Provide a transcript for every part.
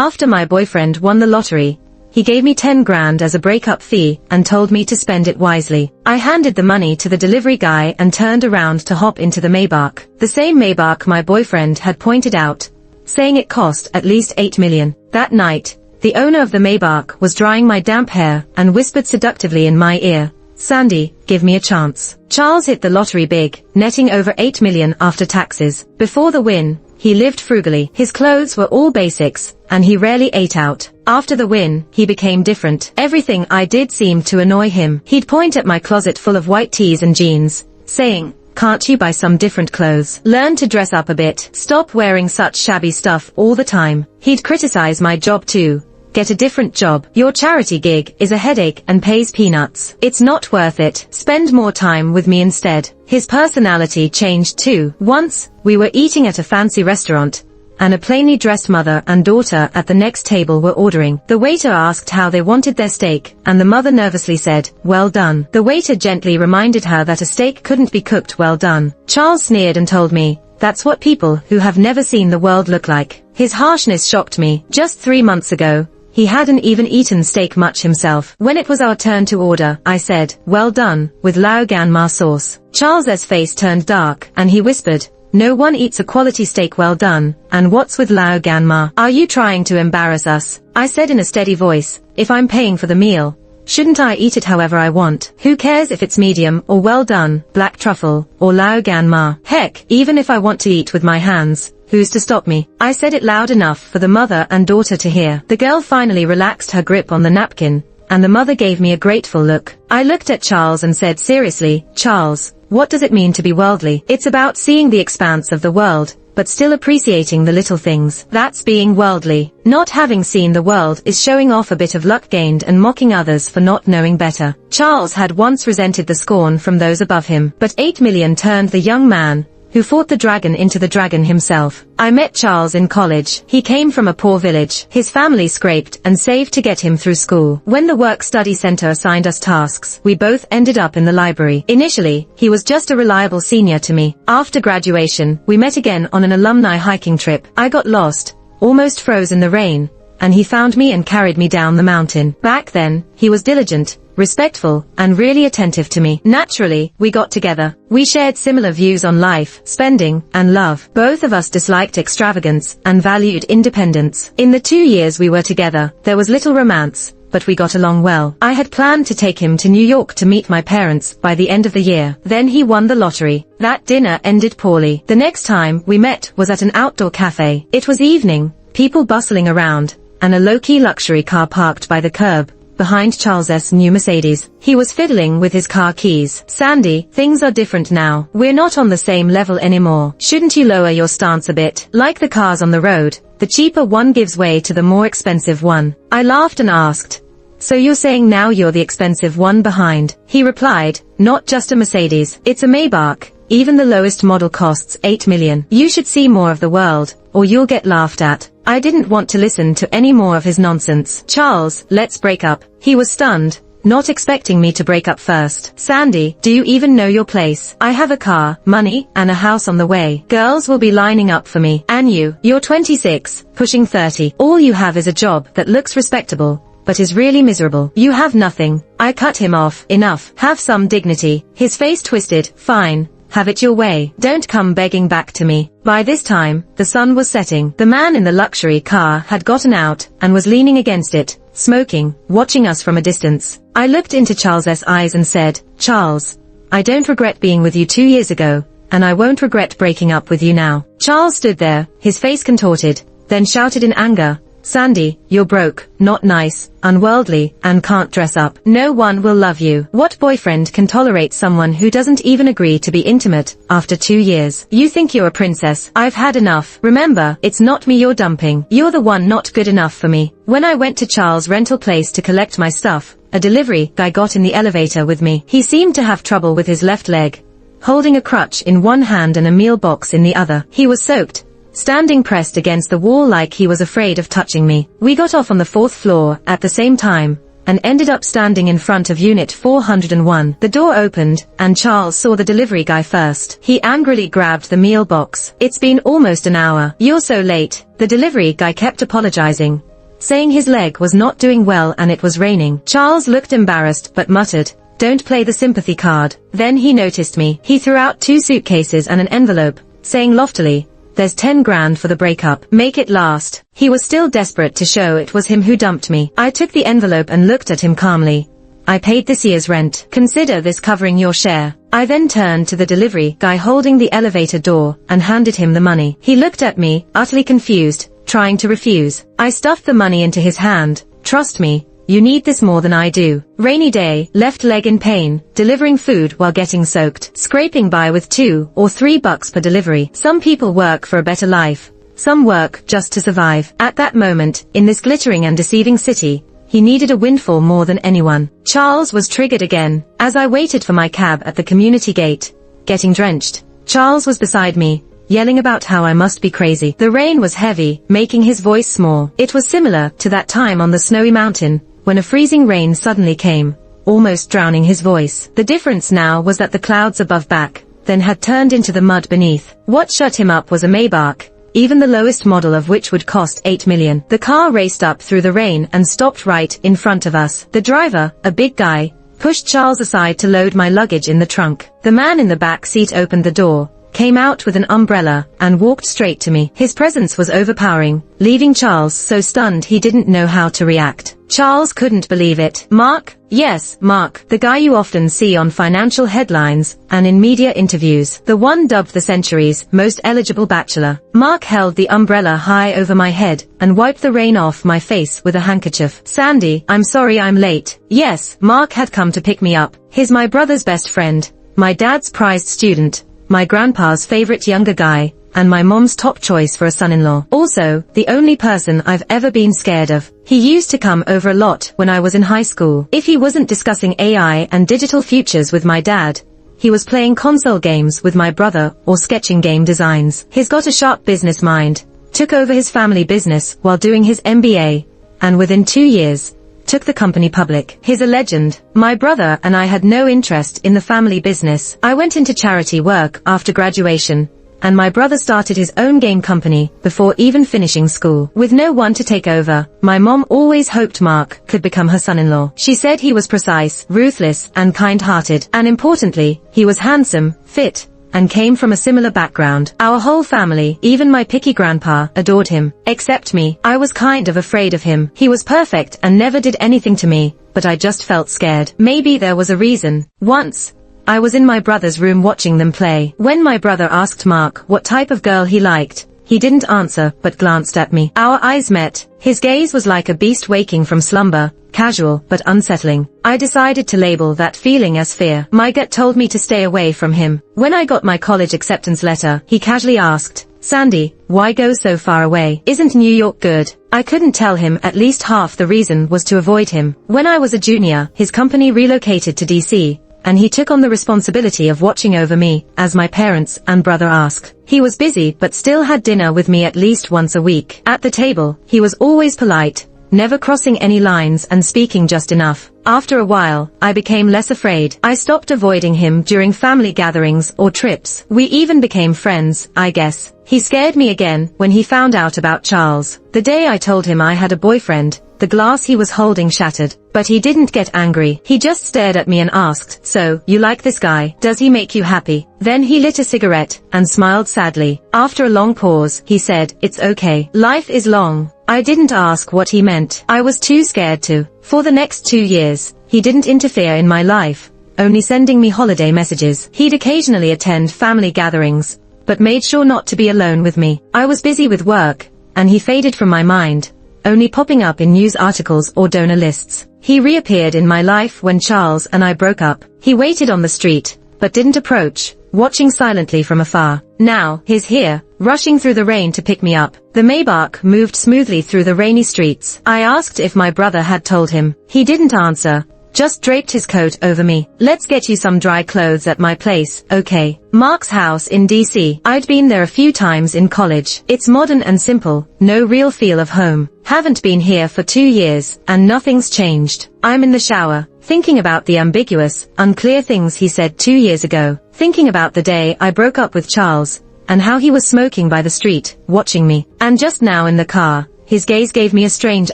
After my boyfriend won the lottery, he gave me 10 grand as a breakup fee and told me to spend it wisely. I handed the money to the delivery guy and turned around to hop into the Maybach. The same Maybach my boyfriend had pointed out, saying it cost at least 8 million. That night, the owner of the Maybach was drying my damp hair and whispered seductively in my ear, "Sandy, give me a chance." Charles hit the lottery big, netting over 8 million after taxes. Before the win, he lived frugally. His clothes were all basics, and he rarely ate out. After the win, he became different. Everything I did seemed to annoy him. He'd point at my closet full of white tees and jeans, saying, "Can't you buy some different clothes? Learn to dress up a bit. Stop wearing such shabby stuff all the time." He'd criticize my job too. "Get a different job. Your charity gig is a headache and pays peanuts. It's not worth it. Spend more time with me instead." His personality changed too. Once, we were eating at a fancy restaurant, and a plainly dressed mother and daughter at the next table were ordering. The waiter asked how they wanted their steak, and the mother nervously said, "Well done." The waiter gently reminded her that a steak couldn't be cooked well done. Charles sneered and told me, "That's what people who have never seen the world look like." His harshness shocked me. Just 3 months ago, he hadn't even eaten steak much himself. When it was our turn to order, I said, "Well done," with lao gan ma sauce. Charles's face turned dark, and he whispered, "No one eats a quality steak well done, and what's with lao gan ma? Are you trying to embarrass us?" I said in a steady voice, "If I'm paying for the meal, shouldn't I eat it however I want? Who cares if it's medium or well done, black truffle, or lao gan ma? Heck, even if I want to eat with my hands, who's to stop me?" I said it loud enough for the mother and daughter to hear. The girl finally relaxed her grip on the napkin, and the mother gave me a grateful look. I looked at Charles and said seriously, "Charles, what does it mean to be worldly? It's about seeing the expanse of the world, but still appreciating the little things. That's being worldly. Not having seen the world is showing off a bit of luck gained and mocking others for not knowing better." Charles had once resented the scorn from those above him, but 8 million turned the young man who fought the dragon into the dragon himself. I met Charles in college. He came from a poor village. His family scraped and saved to get him through school. When the work-study center assigned us tasks, we both ended up in the library. Initially, he was just a reliable senior to me. After graduation, we met again on an alumni hiking trip. I got lost, almost froze in the rain, and he found me and carried me down the mountain. Back then, he was diligent, respectful, and really attentive to me. Naturally, we got together. We shared similar views on life, spending, and love. Both of us disliked extravagance and valued independence. In the 2 years we were together, there was little romance, but we got along well. I had planned to take him to New York to meet my parents by the end of the year. Then he won the lottery. That dinner ended poorly. The next time we met was at an outdoor cafe. It was evening, people bustling around, and a low-key luxury car parked by the curb behind Charles's new Mercedes. He was fiddling with his car keys. "Sandy, things are different now. We're not on the same level anymore. Shouldn't you lower your stance a bit? Like the cars on the road, the cheaper one gives way to the more expensive one." I laughed and asked, "So you're saying now you're the expensive one behind?" He replied, "Not just a Mercedes. It's a Maybach. Even the lowest model costs 8 million. You should see more of the world, or you'll get laughed at." I didn't want to listen to any more of his nonsense. "Charles, let's break up." He was stunned, not expecting me to break up first. "Sandy, do you even know your place? I have a car, money, and a house on the way. Girls will be lining up for me. And you're 26, pushing 30. All you have is a job that looks respectable, but is really miserable. You have nothing." I cut him off. "Enough. Have some dignity." His face twisted. "Fine. Have it your way. Don't come begging back to me." By this time, the sun was setting. The man in the luxury car had gotten out and was leaning against it, smoking, watching us from a distance. I looked into Charles's eyes and said, "Charles, I don't regret being with you 2 years ago, and I won't regret breaking up with you now." Charles stood there, his face contorted, then shouted in anger, "Sandy, you're broke, not nice, unworldly, and can't dress up. No one will love you. What boyfriend can tolerate someone who doesn't even agree to be intimate after 2 years? You think you're a princess. I've had enough. Remember, it's not me you're dumping. You're the one not good enough for me." When I went to Charles' rental place to collect my stuff, a delivery guy got in the elevator with me. He seemed to have trouble with his left leg, holding a crutch in one hand and a meal box in the other. He was soaked, standing pressed against the wall like he was afraid of touching me. We got off on the 4th floor at the same time, and ended up standing in front of Unit 401. The door opened, and Charles saw the delivery guy first. He angrily grabbed the meal box. "It's been almost an hour. You're so late." The delivery guy kept apologizing, saying his leg was not doing well and it was raining. Charles looked embarrassed but muttered, "Don't play the sympathy card." Then he noticed me. He threw out 2 suitcases and an envelope, saying loftily, "There's 10 grand for the breakup. Make it last." He was still desperate to show it was him who dumped me. I took the envelope and looked at him calmly. "I paid this year's rent. Consider this covering your share." I then turned to the delivery guy holding the elevator door and handed him the money. He looked at me, utterly confused, trying to refuse. I stuffed the money into his hand. "Trust me, you need this more than I do." Rainy day, left leg in pain, delivering food while getting soaked, scraping by with $2 or $3 per delivery. Some people work for a better life. Some work just to survive. At that moment, in this glittering and deceiving city, he needed a windfall more than anyone. Charles was triggered again. As I waited for my cab at the community gate, getting drenched, Charles was beside me, yelling about how I must be crazy. The rain was heavy, making his voice small. It was similar to that time on the snowy mountain, when a freezing rain suddenly came, almost drowning his voice. The difference now was that the clouds above back, then had turned into the mud beneath. What shut him up was a Maybach, even the lowest model of which would cost 8 million. The car raced up through the rain and stopped right in front of us. The driver, a big guy, pushed Charles aside to load my luggage in the trunk. The man in the back seat opened the door, came out with an umbrella, and walked straight to me. His presence was overpowering, leaving Charles so stunned he didn't know how to react. Charles couldn't believe it. "Mark?" "Yes, Mark, the guy you often see on financial headlines and in media interviews, the one dubbed the century's most eligible bachelor." Mark held the umbrella high over my head and wiped the rain off my face with a handkerchief. "Sandy, I'm sorry I'm late." Yes, Mark had come to pick me up. He's my brother's best friend, my dad's prized student, my grandpa's favorite younger guy, and my mom's top choice for a son-in-law. Also, the only person I've ever been scared of. He used to come over a lot when I was in high school. If he wasn't discussing AI and digital futures with my dad, he was playing console games with my brother or sketching game designs. He's got a sharp business mind, took over his family business while doing his MBA, and within 2 years, took the company public. He's a legend. My brother and I had no interest in the family business. I went into charity work after graduation, and my brother started his own game company before even finishing school. With no one to take over, my mom always hoped Mark could become her son-in-law. She said he was precise, ruthless, and kind-hearted, and importantly, he was handsome, fit, and came from a similar background. Our whole family, even my picky grandpa, adored him. Except me. I was kind of afraid of him. He was perfect and never did anything to me, but I just felt scared. Maybe there was a reason. Once, I was in my brother's room watching them play. When my brother asked Mark what type of girl he liked, he didn't answer but glanced at me. Our eyes met. His gaze was like a beast waking from slumber, casual but unsettling. I decided to label that feeling as fear. My gut told me to stay away from him. When I got my college acceptance letter, he casually asked, "Sandy, why go so far away? Isn't New York good?" I couldn't tell him at least half the reason was to avoid him. When I was a junior, his company relocated to DC, and he took on the responsibility of watching over me, as my parents and brother asked. He was busy but still had dinner with me at least once a week. At the table, he was always polite, never crossing any lines and speaking just enough. After a while, I became less afraid. I stopped avoiding him during family gatherings or trips. We even became friends, I guess. He scared me again when he found out about Charles. The day I told him I had a boyfriend, the glass he was holding shattered. But he didn't get angry. He just stared at me and asked, "So, you like this guy? Does he make you happy?" Then he lit a cigarette and smiled sadly. After a long pause, he said, "It's okay. Life is long." I didn't ask what he meant. I was too scared to. For the next 2 years, he didn't interfere in my life, only sending me holiday messages. He'd occasionally attend family gatherings, but made sure not to be alone with me. I was busy with work, and he faded from my mind, only popping up in news articles or donor lists. He reappeared in my life when Charles and I broke up. He waited on the street, but didn't approach, watching silently from afar. Now, he's here, rushing through the rain to pick me up. The Maybach moved smoothly through the rainy streets. I asked if my brother had told him. He didn't answer, just draped his coat over me. "Let's get you some dry clothes at my place, okay?" Mark's house in DC. I'd been there a few times in college. It's modern and simple, no real feel of home. Haven't been here for 2 years, and nothing's changed. I'm in the shower, thinking about the ambiguous, unclear things he said 2 years ago, thinking about the day I broke up with Charles, and how he was smoking by the street, watching me. And just now in the car, his gaze gave me a strange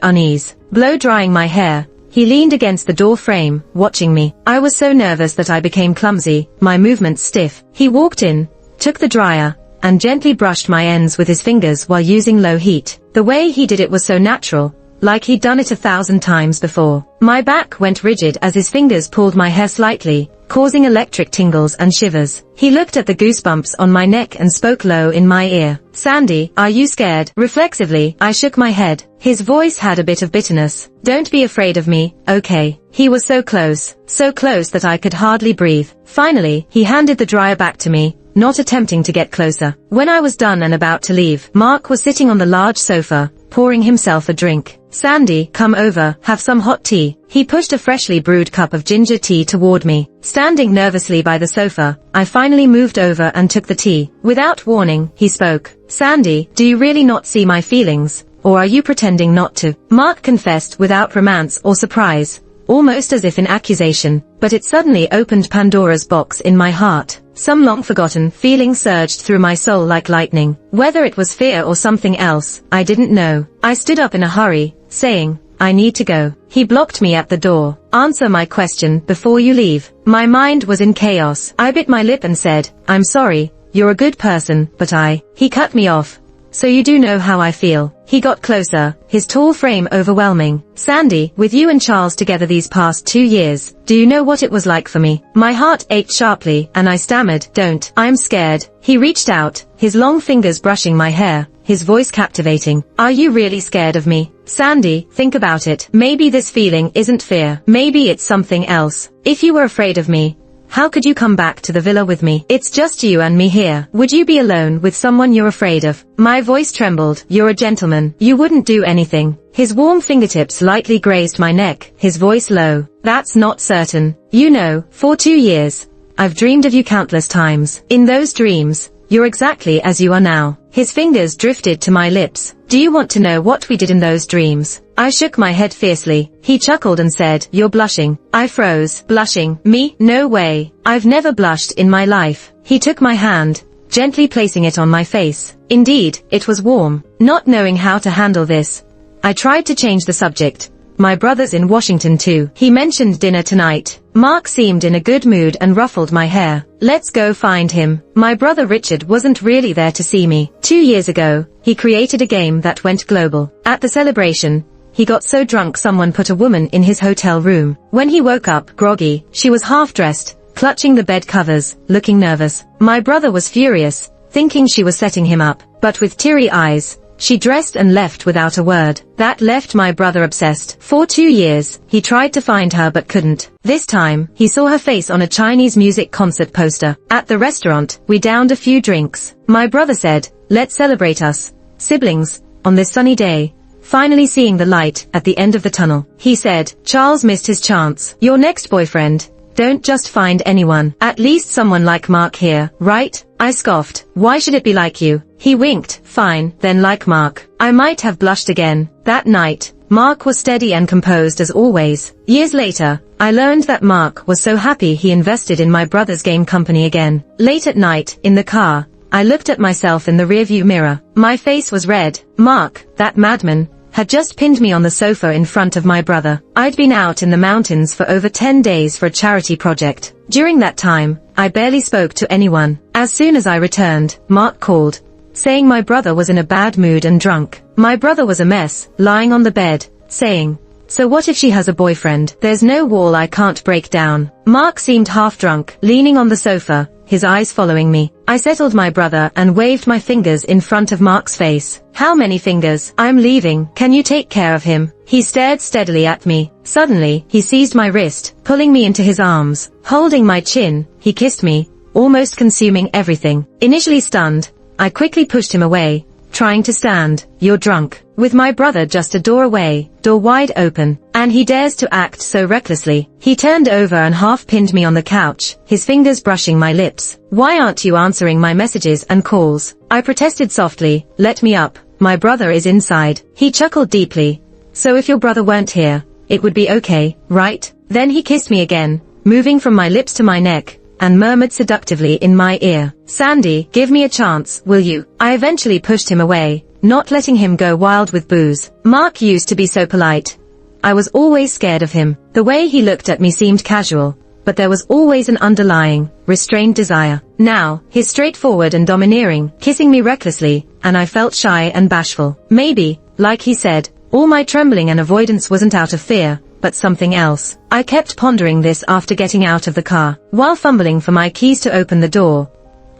unease. Blow-drying my hair, he leaned against the door frame, watching me. I was so nervous that I became clumsy, my movements stiff. He walked in, took the dryer, and gently brushed my ends with his fingers while using low heat. The way he did it was so natural, like he'd done it 1,000 times before. My back went rigid as his fingers pulled my hair slightly, causing electric tingles and shivers. He looked at the goosebumps on my neck and spoke low in my ear. "Sandy, are you scared?" Reflexively, I shook my head. His voice had a bit of bitterness. "Don't be afraid of me, okay?" He was so close that I could hardly breathe. Finally, he handed the dryer back to me, not attempting to get closer. When I was done and about to leave, Mark was sitting on the large sofa, pouring himself a drink. "Sandy, come over, have some hot tea." He pushed a freshly brewed cup of ginger tea toward me. Standing nervously by the sofa, I finally moved over and took the tea. Without warning, he spoke. "Sandy, do you really not see my feelings, or are you pretending not to?" Mark confessed without romance or surprise, almost as if in accusation, but it suddenly opened Pandora's box in my heart. Some long-forgotten feeling surged through my soul like lightning. Whether it was fear or something else, I didn't know. I stood up in a hurry, saying, "I need to go." He blocked me at the door. "Answer my question before you leave." My mind was in chaos. I bit my lip and said, "I'm sorry, you're a good person, but He cut me off. "So you do know how I feel." He got closer, his tall frame overwhelming. "Sandy, with you and Charles together these past 2 years, do you know what it was like for me?" My heart ached sharply, and I stammered, "Don't, I'm scared." He reached out, his long fingers brushing my hair, his voice captivating. "Are you really scared of me? Sandy, think about it. Maybe this feeling isn't fear. Maybe it's something else. If you were afraid of me, how could you come back to the villa with me? It's just you and me here. Would you be alone with someone you're afraid of?" My voice trembled. "You're a gentleman. You wouldn't do anything." His warm fingertips lightly grazed my neck, his voice low. "That's not certain. You know, for 2 years, I've dreamed of you countless times. In those dreams, you're exactly as you are now." His fingers drifted to my lips. "Do you want to know what we did in those dreams?" I shook my head fiercely. He chuckled and said, "You're blushing." I froze. "Blushing? Me? No way. I've never blushed in my life." He took my hand, gently placing it on my face. Indeed, it was warm. Not knowing how to handle this, I tried to change the subject. "My brother's in Washington too. He mentioned dinner tonight." Mark seemed in a good mood and ruffled my hair. "Let's go find him." My brother Richard wasn't really there to see me. 2 years ago, he created a game that went global. At the celebration, he got so drunk someone put a woman in his hotel room. When he woke up, groggy, she was half-dressed, clutching the bed covers, looking nervous. My brother was furious, thinking she was setting him up, but with teary eyes, she dressed and left without a word. That left my brother obsessed. For 2 years, he tried to find her but couldn't. This time, he saw her face on a Chinese music concert poster. At the restaurant, we downed a few drinks. My brother said, "Let's celebrate us, siblings, on this sunny day, finally seeing the light at the end of the tunnel." He said, "Charles missed his chance. Your next boyfriend, don't just find anyone. At least someone like Mark here, right?" I scoffed. "Why should it be like you?" He winked. "Fine, then like Mark." I might have blushed again. That night, Mark was steady and composed as always. Years later, I learned that Mark was so happy he invested in my brother's game company again. Late at night, in the car, I looked at myself in the rearview mirror. My face was red. Mark, that madman, had just pinned me on the sofa in front of my brother. I'd been out in the mountains for over 10 days for a charity project. During that time, I barely spoke to anyone. As soon as I returned, Mark called, saying my brother was in a bad mood and drunk. My brother was a mess, lying on the bed, saying, "So what if she has a boyfriend? There's no wall I can't break down." Mark seemed half drunk, leaning on the sofa, his eyes following me. I settled my brother and waved my fingers in front of Mark's face. "How many fingers? I'm leaving. Can you take care of him?" He stared steadily at me. Suddenly, he seized my wrist, pulling me into his arms. Holding my chin, he kissed me, almost consuming everything. Initially stunned, I quickly pushed him away, trying to stand. "You're drunk." With my brother just a door away, door wide open, and he dares to act so recklessly. He turned over and half-pinned me on the couch, his fingers brushing my lips. "Why aren't you answering my messages and calls?" I protested softly. "Let me up. My brother is inside." He chuckled deeply. "So if your brother weren't here, it would be okay, right?" Then he kissed me again, moving from my lips to my neck, and murmured seductively in my ear, "Sandy, give me a chance, will you?" I eventually pushed him away, not letting him go wild with booze. Mark used to be so polite. I was always scared of him. The way he looked at me seemed casual, but there was always an underlying, restrained desire. Now, he's straightforward and domineering, kissing me recklessly, and I felt shy and bashful. Maybe, like he said, all my trembling and avoidance wasn't out of fear, but something else. I kept pondering this after getting out of the car. While fumbling for my keys to open the door,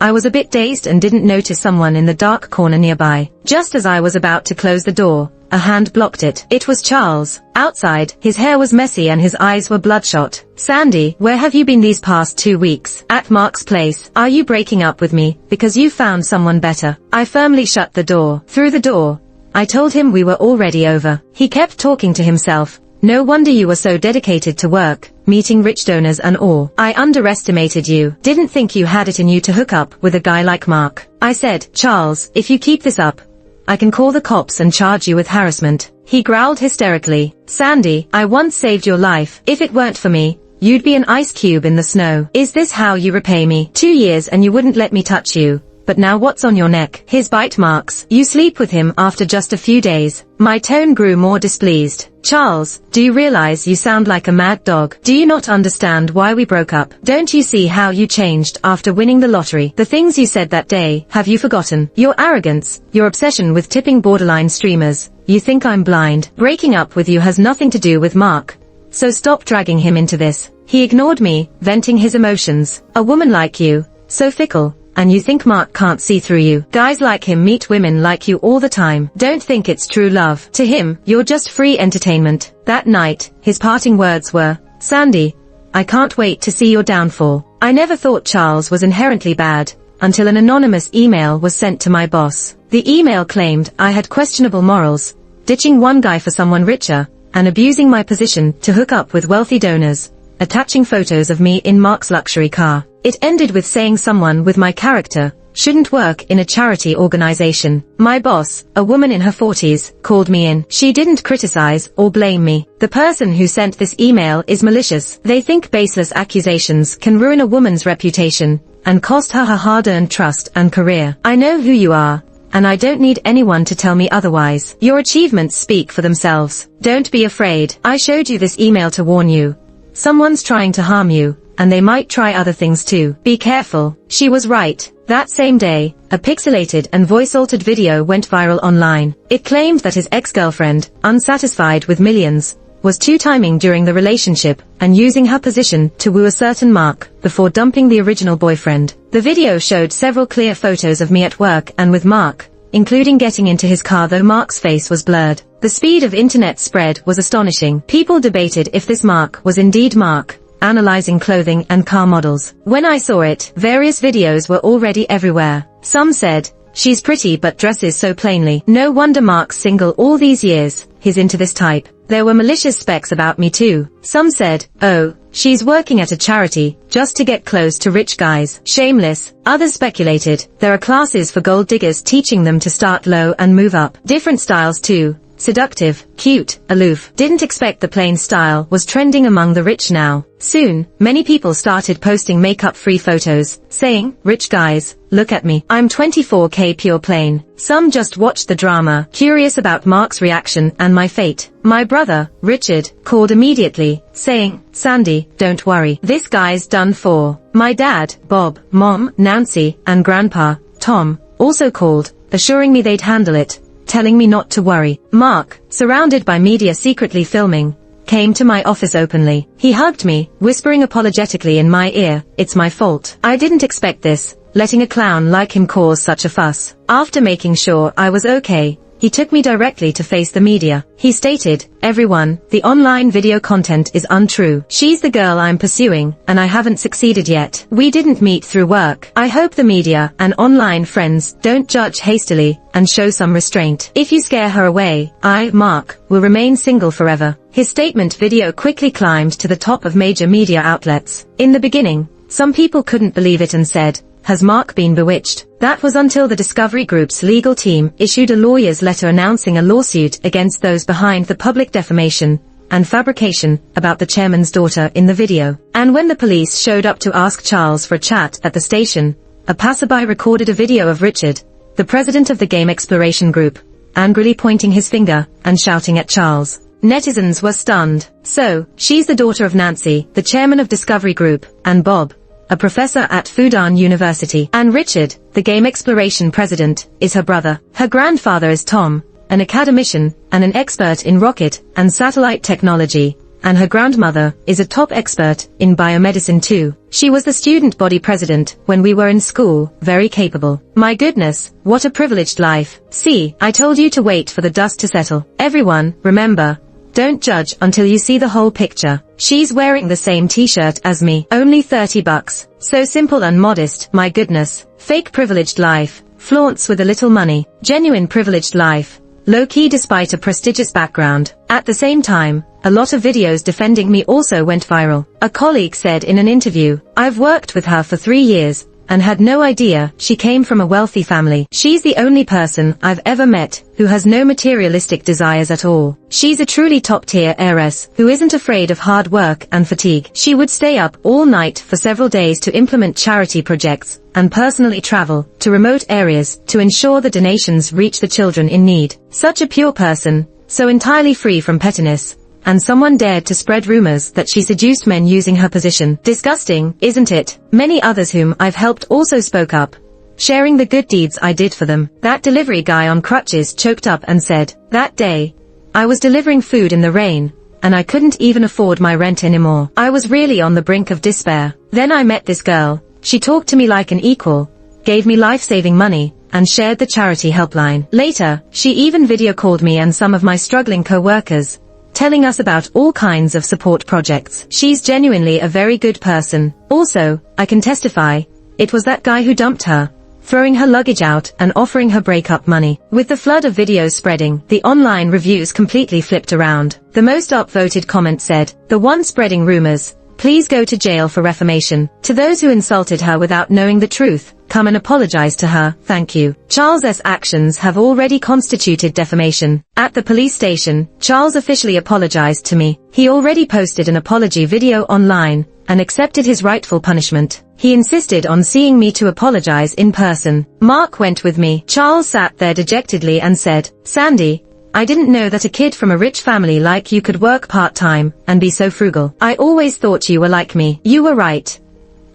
I was a bit dazed and didn't notice someone in the dark corner nearby. Just as I was about to close the door, a hand blocked it. It was Charles. Outside, his hair was messy and his eyes were bloodshot. "Sandy, where have you been these past 2 weeks?" "At Mark's place." "Are you breaking up with me, because you found someone better?" I firmly shut the door. Through the door, I told him we were already over. He kept talking to himself. "No wonder you were so dedicated to work, meeting rich donors and all. I underestimated you. Didn't think you had it in you to hook up with a guy like Mark." I said, "Charles, if you keep this up, I can call the cops and charge you with harassment." He growled hysterically. "Sandy, I once saved your life. If it weren't for me, you'd be an ice cube in the snow. Is this how you repay me? 2 years and you wouldn't let me touch you. But now what's on your neck?" His bite marks. "You sleep with him after just a few days." My tone grew more displeased. "Charles, do you realize you sound like a mad dog? Do you not understand why we broke up? Don't you see how you changed after winning the lottery? The things you said that day, have you forgotten? Your arrogance, your obsession with tipping borderline streamers. You think I'm blind? Breaking up with you has nothing to do with Mark. So stop dragging him into this." He ignored me, venting his emotions. "A woman like you, so fickle. And you think Mark can't see through you? Guys like him meet women like you all the time. Don't think it's true love. To him, you're just free entertainment." That night, his parting words were, "Sandy, I can't wait to see your downfall." I never thought Charles was inherently bad, until an anonymous email was sent to my boss. The email claimed I had questionable morals, ditching one guy for someone richer, and abusing my position to hook up with wealthy donors, attaching photos of me in Mark's luxury car. It ended with saying someone with my character shouldn't work in a charity organization. My boss, a woman in her 40s, called me in. She didn't criticize or blame me. "The person who sent this email is malicious. They think baseless accusations can ruin a woman's reputation and cost her her hard-earned trust and career. I know who you are, and I don't need anyone to tell me otherwise. Your achievements speak for themselves. Don't be afraid. I showed you this email to warn you. Someone's trying to harm you, and they might try other things too. Be careful." She was right. That same day, a pixelated and voice-altered video went viral online. It claimed that his ex-girlfriend, unsatisfied with millions, was two-timing during the relationship and using her position to woo a certain Mark before dumping the original boyfriend. The video showed several clear photos of me at work and with Mark, including getting into his car though Mark's face was blurred. The speed of internet spread was astonishing. People debated if this Mark was indeed Mark, analyzing clothing and car models. When I saw it, various videos were already everywhere. Some said, "She's pretty but dresses so plainly. No wonder Mark's single all these years, he's into this type." There were malicious specs about me too. Some said, "Oh, she's working at a charity, just to get close to rich guys." Shameless. Others speculated, there are classes for gold diggers teaching them to start low and move up. Different styles too. Seductive, cute, aloof. Didn't expect the plain style was trending among the rich now. Soon, many people started posting makeup-free photos, saying, "Rich guys, look at me. I'm 24K pure plain." Some just watched the drama, curious about Mark's reaction and my fate. My brother, Richard, called immediately, saying, "Sandy, don't worry. This guy's done for." My dad, Bob, Mom, Nancy, and Grandpa, Tom, also called, assuring me they'd handle it, telling me not to worry. Mark, surrounded by media secretly filming, came to my office openly. He hugged me, whispering apologetically in my ear, "It's my fault. I didn't expect this, letting a clown like him cause such a fuss." After making sure I was okay, he took me directly to face the media. He stated, "Everyone, the online video content is untrue. She's the girl I'm pursuing, and I haven't succeeded yet. We didn't meet through work. I hope the media and online friends don't judge hastily and show some restraint. If you scare her away, I, Mark, will remain single forever." His statement video quickly climbed to the top of major media outlets. In the beginning, some people couldn't believe it and said, "Has Mark been bewitched?" That was until the Discovery Group's legal team issued a lawyer's letter announcing a lawsuit against those behind the public defamation and fabrication about the chairman's daughter in the video. And when the police showed up to ask Charles for a chat at the station, a passerby recorded a video of Richard, the president of the Game Exploration Group, angrily pointing his finger and shouting at Charles. Netizens were stunned. So, she's the daughter of Nancy, the chairman of Discovery Group, and Bob, a professor at Fudan University. And Richard, the game exploration president, is her brother. Her grandfather is Tom, an academician and an expert in rocket and satellite technology, and her grandmother is a top expert in biomedicine too. She was the student body president when we were in school, very capable. My goodness, what a privileged life. See, I told you to wait for the dust to settle. Everyone, remember, don't judge until you see the whole picture. She's wearing the same t-shirt as me. Only $30. So simple and modest, my goodness. Fake privileged life. Flaunts with a little money. Genuine privileged life. Low-key despite a prestigious background. At the same time, a lot of videos defending me also went viral. A colleague said in an interview, "I've worked with her for 3 years, and had no idea she came from a wealthy family. She's the only person I've ever met who has no materialistic desires at all. She's a truly top-tier heiress who isn't afraid of hard work and fatigue. She would stay up all night for several days to implement charity projects and personally travel to remote areas to ensure the donations reach the children in need. Such a pure person, so entirely free from pettiness. And someone dared to spread rumors that she seduced men using her position. Disgusting, isn't it? Many others whom I've helped also spoke up, sharing the good deeds I did for them. That delivery guy on crutches choked up and said, "That day, I was delivering food in the rain, and I couldn't even afford my rent anymore. I was really on the brink of despair. Then I met this girl. She talked to me like an equal, gave me life-saving money, and shared the charity helpline. Later, she even video called me and some of my struggling co-workers, telling us about all kinds of support projects. She's genuinely a very good person. Also, I can testify, it was that guy who dumped her, throwing her luggage out and offering her breakup money." With the flood of videos spreading, the online reviews completely flipped around. The most upvoted comment said, "The one spreading rumors, please go to jail for reformation. To those who insulted her without knowing the truth, come and apologize to her, thank you." Charles's actions have already constituted defamation. At the police station, Charles officially apologized to me. He already posted an apology video online and accepted his rightful punishment. He insisted on seeing me to apologize in person. Mark went with me. Charles sat there dejectedly and said, "Sandy, I didn't know that a kid from a rich family like you could work part-time and be so frugal. I always thought you were like me. You were right.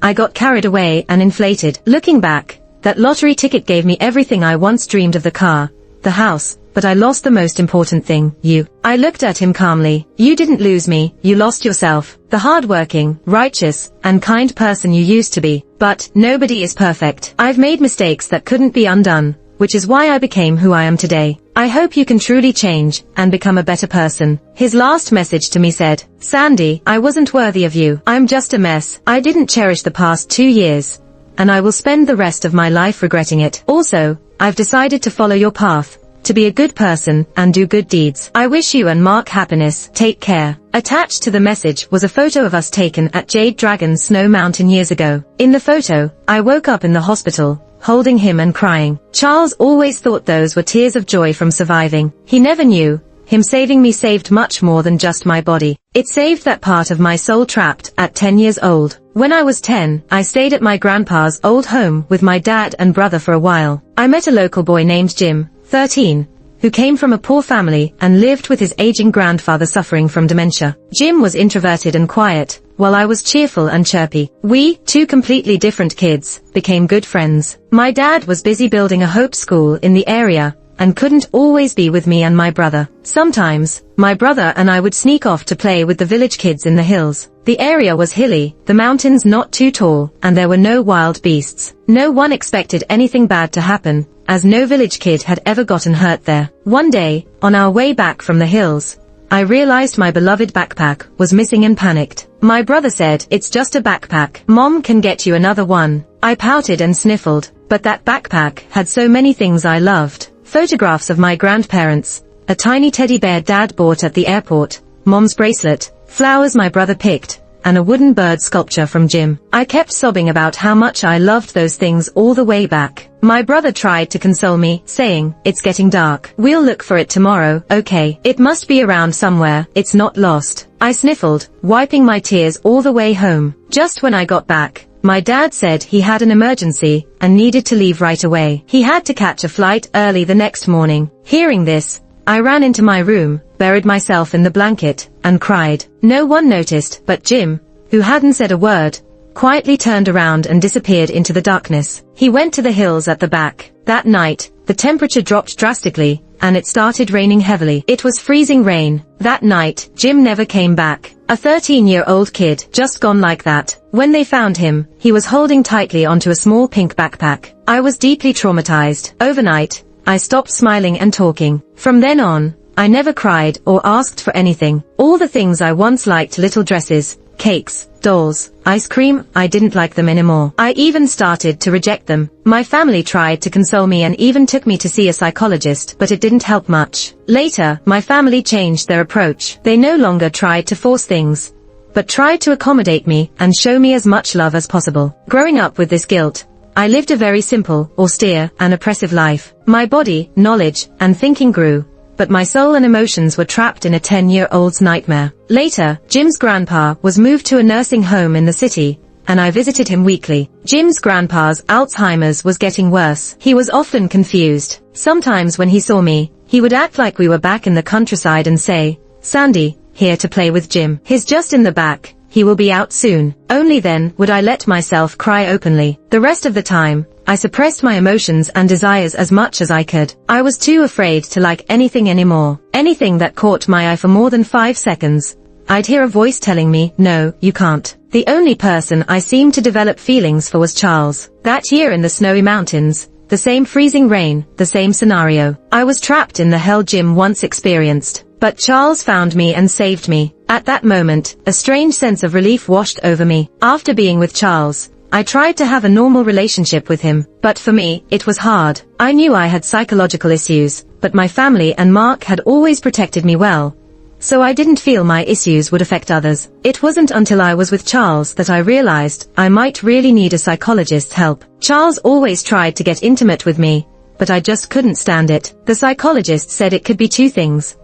I got carried away and inflated. Looking back, that lottery ticket gave me everything I once dreamed of: the car, the house, but I lost the most important thing, you." I looked at him calmly. "You didn't lose me, you lost yourself. The hardworking, righteous, and kind person you used to be. But, nobody is perfect. I've made mistakes that couldn't be undone, which is why I became who I am today. I hope you can truly change and become a better person." His last message to me said, "Sandy, I wasn't worthy of you. I'm just a mess. I didn't cherish the past 2 years, and I will spend the rest of my life regretting it. Also, I've decided to follow your path, to be a good person and do good deeds. I wish you and Mark happiness. Take care." Attached to the message was a photo of us taken at Jade Dragon's Snow Mountain years ago. In the photo, I woke up in the hospital, holding him and crying. Charles always thought those were tears of joy from surviving. He never knew, him saving me saved much more than just my body. It saved that part of my soul trapped at 10 years old. When I was 10, I stayed at my grandpa's old home with my dad and brother for a while. I met a local boy named Jim, 13, who came from a poor family and lived with his aging grandfather suffering from dementia. Jim was introverted and quiet, while I was cheerful and chirpy. We, two completely different kids, became good friends. My dad was busy building a Hope school in the area, and couldn't always be with me and my brother. Sometimes, my brother and I would sneak off to play with the village kids in the hills. The area was hilly, the mountains not too tall, and there were no wild beasts. No one expected anything bad to happen, as no village kid had ever gotten hurt there. One day, on our way back from the hills, I realized my beloved backpack was missing and panicked. My brother said, "It's just a backpack. Mom can get you another one." I pouted and sniffled, but that backpack had so many things I loved. Photographs of my grandparents, a tiny teddy bear Dad bought at the airport, Mom's bracelet, flowers my brother picked, and a wooden bird sculpture from Jim. I kept sobbing about how much I loved those things all the way back. My brother tried to console me, saying, "It's getting dark. We'll look for it tomorrow, okay? It must be around somewhere, it's not lost." I sniffled, wiping my tears all the way home. Just when I got back, My dad said he had an emergency and needed to leave right away. He had to catch a flight early the next morning. Hearing this, I ran into my room, buried myself in the blanket, and cried. No one noticed, but Jim, who hadn't said a word, quietly turned around and disappeared into the darkness. He went to the hills at the back. That night, the temperature dropped drastically, and it started raining heavily. It was freezing rain. That night, Jim never came back. A 13-year-old kid, just gone like that. When they found him, he was holding tightly onto a small pink backpack. I was deeply traumatized. Overnight, I stopped smiling and talking. From then on, I never cried or asked for anything. All the things I once liked, little dresses, cakes, dolls, ice cream, I didn't like them anymore. I even started to reject them. My family tried to console me and even took me to see a psychologist, but it didn't help much. Later, my family changed their approach. They no longer tried to force things, but tried to accommodate me and show me as much love as possible. Growing up with this guilt, I lived a very simple, austere, and oppressive life. My body, knowledge, and thinking grew, but my soul and emotions were trapped in a 10-year-old's nightmare. Later, Jim's grandpa was moved to a nursing home in the city, and I visited him weekly. Jim's grandpa's Alzheimer's was getting worse. He was often confused. Sometimes when he saw me, he would act like we were back in the countryside and say, "Sandy, here to play with Jim. He's just in the back. He will be out soon." Only then would I let myself cry openly. The rest of the time, I suppressed my emotions and desires as much as I could. I was too afraid to like anything anymore. Anything that caught my eye for more than 5 seconds, I'd hear a voice telling me, "No, you can't." The only person I seemed to develop feelings for was Charles. That year in the snowy mountains, the same freezing rain, the same scenario. I was trapped in the hell Jim once experienced. But Charles found me and saved me. At that moment, a strange sense of relief washed over me. After being with Charles, I tried to have a normal relationship with him, but for me, it was hard. I knew I had psychological issues, but my family and Mark had always protected me well, so I didn't feel my issues would affect others. It wasn't until I was with Charles that I realized I might really need a psychologist's help. Charles always tried to get intimate with me, but I just couldn't stand it. The psychologist said it could be two things.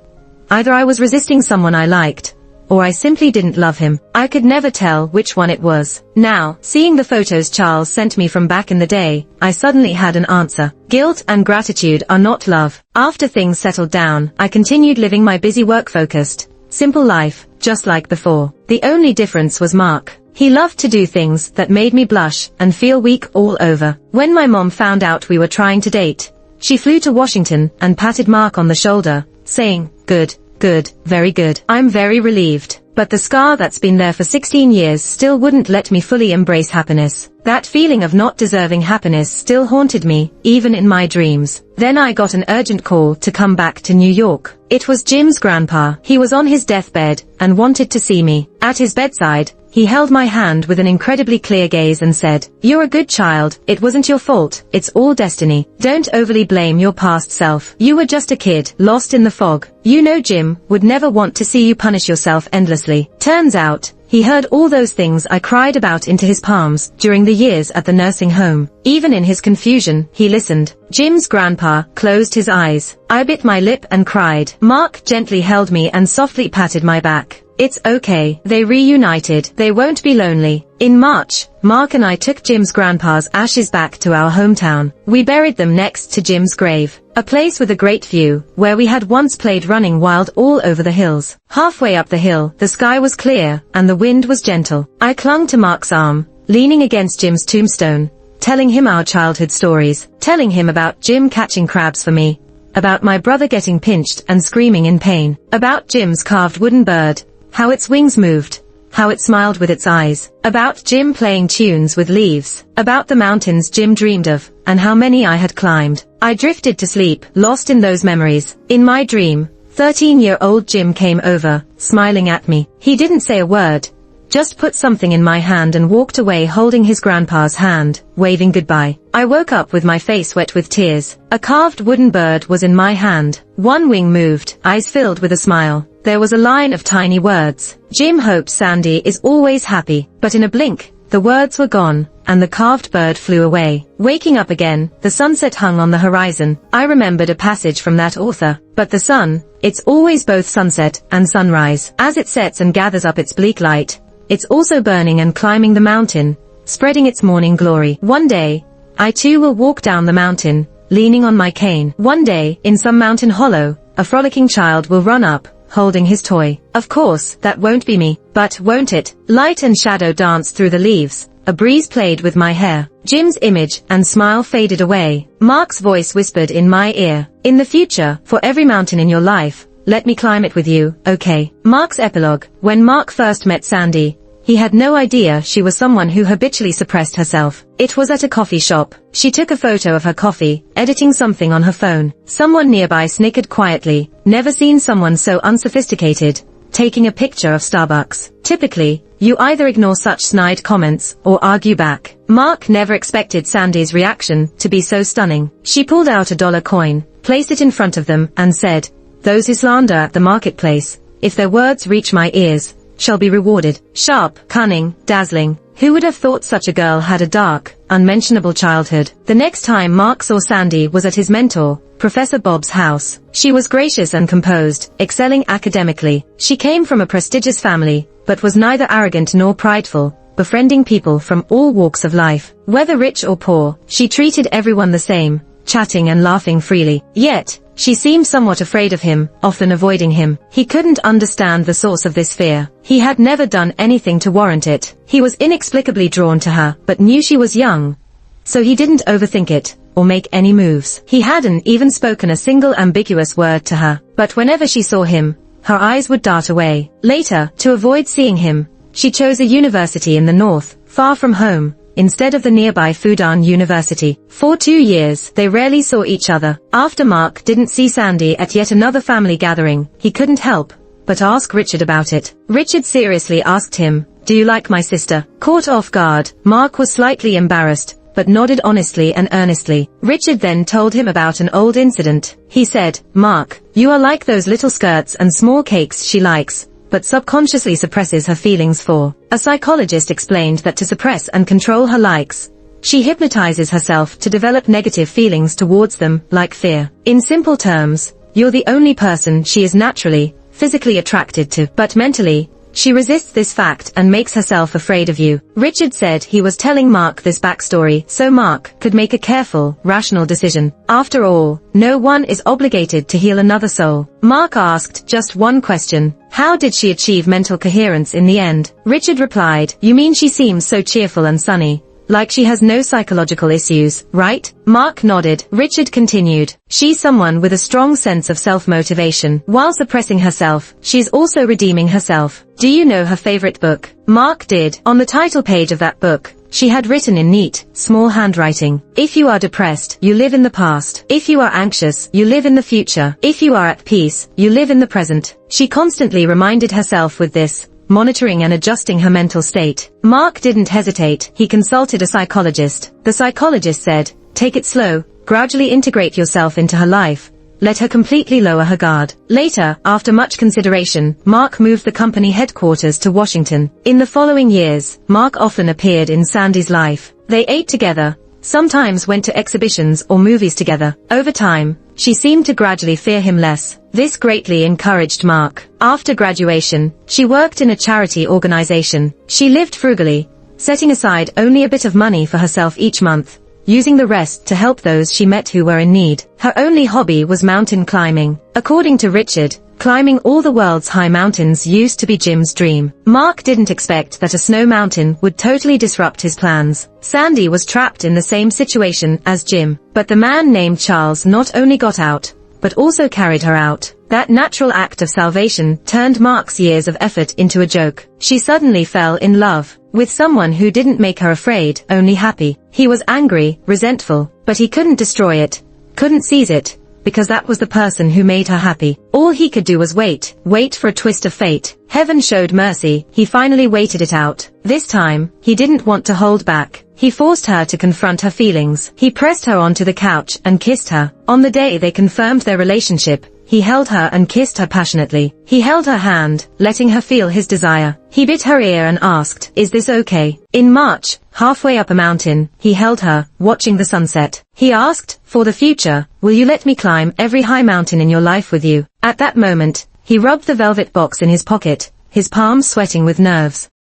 Either I was resisting someone I liked, or I simply didn't love him. I could never tell which one it was. Now, seeing the photos Charles sent me from back in the day, I suddenly had an answer. Guilt and gratitude are not love. After things settled down, I continued living my busy work-focused, simple life, just like before. The only difference was Mark. He loved to do things that made me blush and feel weak all over. When my mom found out we were trying to date, she flew to Washington and patted Mark on the shoulder, saying, "Good. Good, very good." I'm very relieved. But the scar that's been there for 16 years still wouldn't let me fully embrace happiness. That feeling of not deserving happiness still haunted me, even in my dreams. Then I got an urgent call to come back to New York. It was Jim's grandpa. He was on his deathbed and wanted to see me. At his bedside, he held my hand with an incredibly clear gaze and said, "You're a good child. It wasn't your fault. It's all destiny. Don't overly blame your past self. You were just a kid, lost in the fog. You know Jim would never want to see you punish yourself endlessly." Turns out, he heard all those things I cried about into his palms during the years at the nursing home. Even in his confusion, he listened. Jim's grandpa closed his eyes. I bit my lip and cried. Mark gently held me and softly patted my back. "It's okay. They reunited. They won't be lonely." In March, Mark and I took Jim's grandpa's ashes back to our hometown. We buried them next to Jim's grave, a place with a great view, where we had once played running wild all over the hills. Halfway up the hill, the sky was clear, and the wind was gentle. I clung to Mark's arm, leaning against Jim's tombstone, telling him our childhood stories, telling him about Jim catching crabs for me, about my brother getting pinched and screaming in pain, about Jim's carved wooden bird, how its wings moved, how it smiled with its eyes, about Jim playing tunes with leaves, about the mountains Jim dreamed of, and how many I had climbed. I drifted to sleep, lost in those memories. In my dream, 13-year-old Jim came over, smiling at me. He didn't say a word, just put something in my hand and walked away holding his grandpa's hand, waving goodbye. I woke up with my face wet with tears. A carved wooden bird was in my hand. One wing moved, eyes filled with a smile. There was a line of tiny words. "Jim hopes Sandy is always happy." But in a blink, the words were gone, and the carved bird flew away. Waking up again, the sunset hung on the horizon. I remembered a passage from that author. "But the sun, it's always both sunset and sunrise. As it sets and gathers up its bleak light, it's also burning and climbing the mountain, spreading its morning glory. One day, I too will walk down the mountain, leaning on my cane. One day, in some mountain hollow, a frolicking child will run up, holding his toy. Of course, that won't be me. But won't it? Light and shadow danced through the leaves. A breeze played with my hair. Jim's image and smile faded away. Mark's voice whispered in my ear. In the future, for every mountain in your life, let me climb it with you, okay? Mark's epilogue. When Mark first met Sandy, he had no idea she was someone who habitually suppressed herself. It was at a coffee shop. She took a photo of her coffee, editing something on her phone. Someone nearby snickered quietly. Never seen someone so unsophisticated, taking a picture of Starbucks. Typically, you either ignore such snide comments or argue back. Mark never expected Sandy's reaction to be so stunning. She pulled out a dollar coin, placed it in front of them, and said, "Those who slander at the marketplace, if their words reach my ears, shall be rewarded." Sharp, cunning, dazzling. Who would have thought such a girl had a dark, unmentionable childhood? The next time Mark saw Sandy was at his mentor, Professor Bob's house. She was gracious and composed, excelling academically. She came from a prestigious family, but was neither arrogant nor prideful, befriending people from all walks of life. Whether rich or poor, she treated everyone the same, chatting and laughing freely. Yet, she seemed somewhat afraid of him, often avoiding him. He couldn't understand the source of this fear. He had never done anything to warrant it. He was inexplicably drawn to her, but knew she was young, so he didn't overthink it, or make any moves. He hadn't even spoken a single ambiguous word to her, but whenever she saw him, her eyes would dart away. Later, to avoid seeing him, she chose a university in the north, far from home, instead of the nearby Fudan University. For 2 years, they rarely saw each other. After Mark didn't see Sandy at yet another family gathering, he couldn't help but ask Richard about it. Richard seriously asked him, "Do you like my sister?" Caught off guard, Mark was slightly embarrassed, but nodded honestly and earnestly. Richard then told him about an old incident. He said, "Mark, you are like those little skirts and small cakes she likes, but subconsciously suppresses her feelings for." A psychologist explained that to suppress and control her likes, she hypnotizes herself to develop negative feelings towards them, like fear. In simple terms, you're the only person she is naturally, physically attracted to, but mentally, she resists this fact and makes herself afraid of you. Richard said he was telling Mark this backstory so Mark could make a careful, rational decision. After all, no one is obligated to heal another soul. Mark asked just one question. How did she achieve mental coherence in the end? Richard replied, "You mean she seems so cheerful and sunny, like she has no psychological issues, right?" Mark nodded. Richard continued, "She's someone with a strong sense of self-motivation. While suppressing herself, she's also redeeming herself." Do you know her favorite book? Mark did. On the title page of that book, she had written in neat, small handwriting, "If you are depressed, you live in the past. If you are anxious, you live in the future. If you are at peace, you live in the present." She constantly reminded herself with this, monitoring and adjusting her mental state. Mark didn't hesitate. He consulted a psychologist. The psychologist said, "Take it slow, gradually integrate yourself into her life. Let her completely lower her guard." Later, after much consideration, Mark moved the company headquarters to Washington. In the following years, Mark often appeared in Sandy's life. They ate together, sometimes went to exhibitions or movies together. Over time, she seemed to gradually fear him less. This greatly encouraged Mark. After graduation, she worked in a charity organization. She lived frugally, setting aside only a bit of money for herself each month, using the rest to help those she met who were in need. Her only hobby was mountain climbing. According to Richard, climbing all the world's high mountains used to be Jim's dream. Mark didn't expect that a snow mountain would totally disrupt his plans. Sandy was trapped in the same situation as Jim, but the man named Charles not only got out, but also carried her out. That natural act of salvation turned Mark's years of effort into a joke. She suddenly fell in love with someone who didn't make her afraid, only happy. He was angry, resentful, but he couldn't destroy it, couldn't seize it, because that was the person who made her happy. All he could do was wait for a twist of fate. Heaven showed mercy. He finally waited it out. This time, he didn't want to hold back. He forced her to confront her feelings. He pressed her onto the couch and kissed her. On the day they confirmed their relationship, he held her and kissed her passionately. He held her hand, letting her feel his desire. He bit her ear and asked, "Is this okay?" In March, halfway up a mountain, he held her, watching the sunset. He asked, "For the future, will you let me climb every high mountain in your life with you?" At that moment, he rubbed the velvet box in his pocket, his palms sweating with nerves.